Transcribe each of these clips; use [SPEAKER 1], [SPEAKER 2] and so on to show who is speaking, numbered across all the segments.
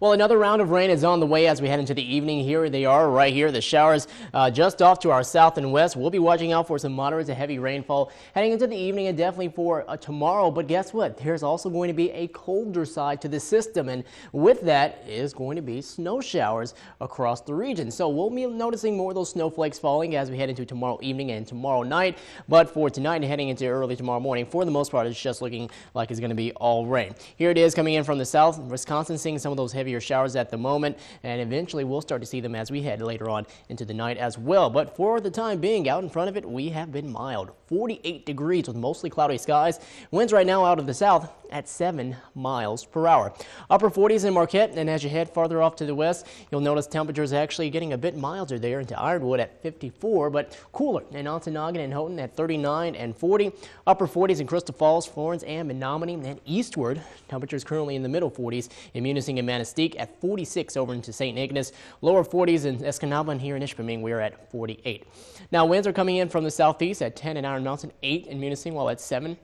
[SPEAKER 1] Well, another round of rain is on the way as we head into the evening. Here they are right here. The showers just off to our south and west. We'll be watching out for some moderate to heavy rainfall heading into the evening and definitely for tomorrow. But guess what? There's also going to be a colder side to the system. And with that is going to be snow showers across the region. So we'll be noticing more of those snowflakes falling as we head into tomorrow evening and tomorrow night. But for tonight and heading into early tomorrow morning, for the most part, it's just looking like it's going to be all rain. Here it is coming in from the south. Wisconsin seeing some of those heavier showers at the moment, and eventually we'll start to see them as we head later on into the night as well. But for the time being, out in front of it, we have been mild. 48 degrees with mostly cloudy skies. Winds right now out of the south at 7 miles per hour. Upper 40s in Marquette, and as you head farther off to the west, you'll notice temperatures actually getting a bit milder there into Ironwood at 54, but cooler in Ontonagon and Houghton at 39 and 40. Upper 40s in Crystal Falls, Florence, and Menominee, and eastward, temperatures currently in the middle 40s in Munising and Manistee at 46 over into St. Ignace. Lower 40s in Escanaba, and here in Ishpeming, we're at 48. Now, winds are coming in from the southeast at 10 in Iron Mountain, 8 in Munising, while at 7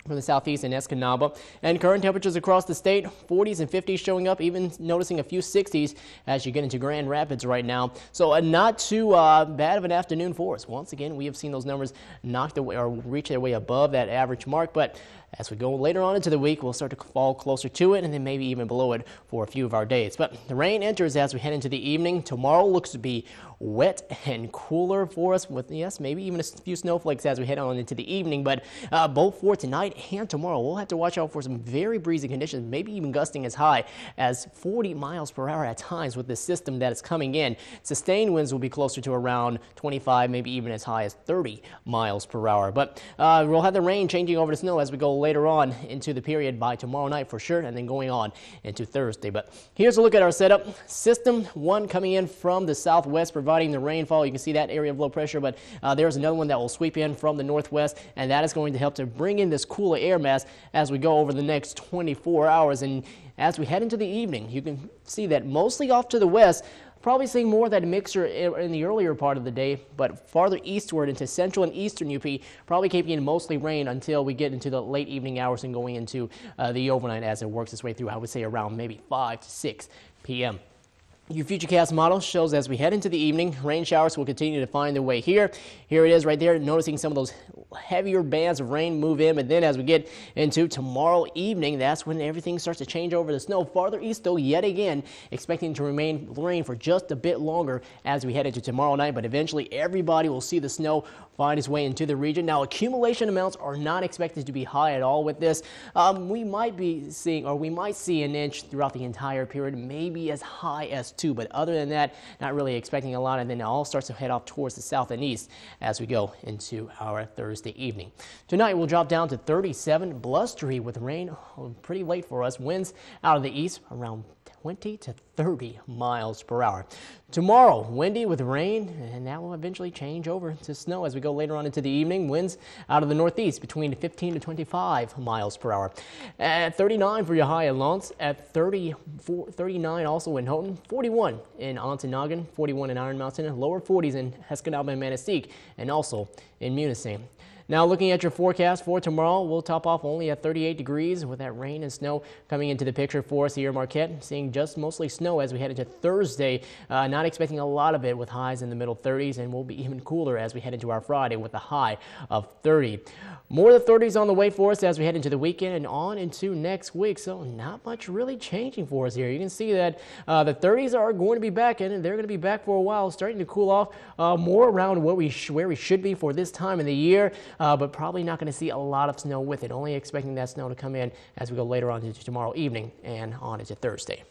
[SPEAKER 1] from the southeast in Escanaba. And current temperatures across the state, 40s and 50s showing up, even noticing a few 60s as you get into Grand Rapids right now. So not too bad of an afternoon for us. Once again, we have seen those numbers knocked away or reach their way above that average mark, but as we go later on into the week, we'll start to fall closer to it and then maybe even below it for a few of our days. But the rain enters as we head into the evening. Tomorrow looks to be wet and cooler for us with, yes, maybe even a few snowflakes as we head on into the evening. But both for tonight and tomorrow, we'll have to watch out for some very breezy conditions, maybe even gusting as high as 40 miles per hour at times with this system that is coming in. Sustained winds will be closer to around 25, maybe even as high as 30 miles per hour. But we'll have the rain changing over to snow as we go later on into the period by tomorrow night for sure, and then going on into Thursday. But here's a look at our setup. System 1 coming in from the southwest, providing the rainfall. You can see that area of low pressure, but there's another one that will sweep in from the northwest, and that is going to help to bring in this cooler air mass as we go over the next 24 hours. And as we head into the evening, you can see that mostly off to the west, probably seeing more of that mixture in the earlier part of the day, but farther eastward into central and eastern UP, probably keeping in mostly rain until we get into the late evening hours and going into the overnight as it works its way through, I would say around maybe 5 to 6 p.m. Your FUTURECAST model shows as we head into the evening, rain showers will continue to find their way here. Here it is right there, noticing some of those heavier bands of rain move in, but then as we get into tomorrow evening, that's when everything starts to change over to snow. Farther east, though, yet again, expecting to remain rain for just a bit longer as we head into tomorrow night, but eventually everybody will see the snow find its way into the region. Now, accumulation amounts are not expected to be high at all with this. We might see an inch throughout the entire period, maybe as high as 2, but other than that, not really expecting a lot, and then it all starts to head off towards the south and east as we go into our Thursday evening. Tonight, we'll drop down to 37, blustery with rain pretty late for us. Winds out of the east around 20 to 30 miles per hour. Tomorrow, windy with rain, and that will eventually change over to snow as we go later on into the evening. Winds out of the northeast between 15 to 25 miles per hour. At 39 for your high in Lawrence, at 39 also in Houghton, 41 in Ontonagon, 41 in Iron Mountain, lower 40s in Escanaba and Manistee, and also in Munising. Now, looking at your forecast for tomorrow, we'll top off only at 38 degrees with that rain and snow coming into the picture for us here in Marquette. Seeing just mostly snow as we head into Thursday. Not expecting a lot of it with highs in the middle 30s, and we'll be even cooler as we head into our Friday with a high of 30. More of the 30s on the way for us as we head into the weekend and on into next week. So not much really changing for us here. You can see that the 30s are going to be back, and they're going to be back for a while, starting to cool off more around where we should be for this time of the year. But probably not going to see a lot of snow with it. Only expecting that snow to come in as we go later on into tomorrow evening and on into Thursday.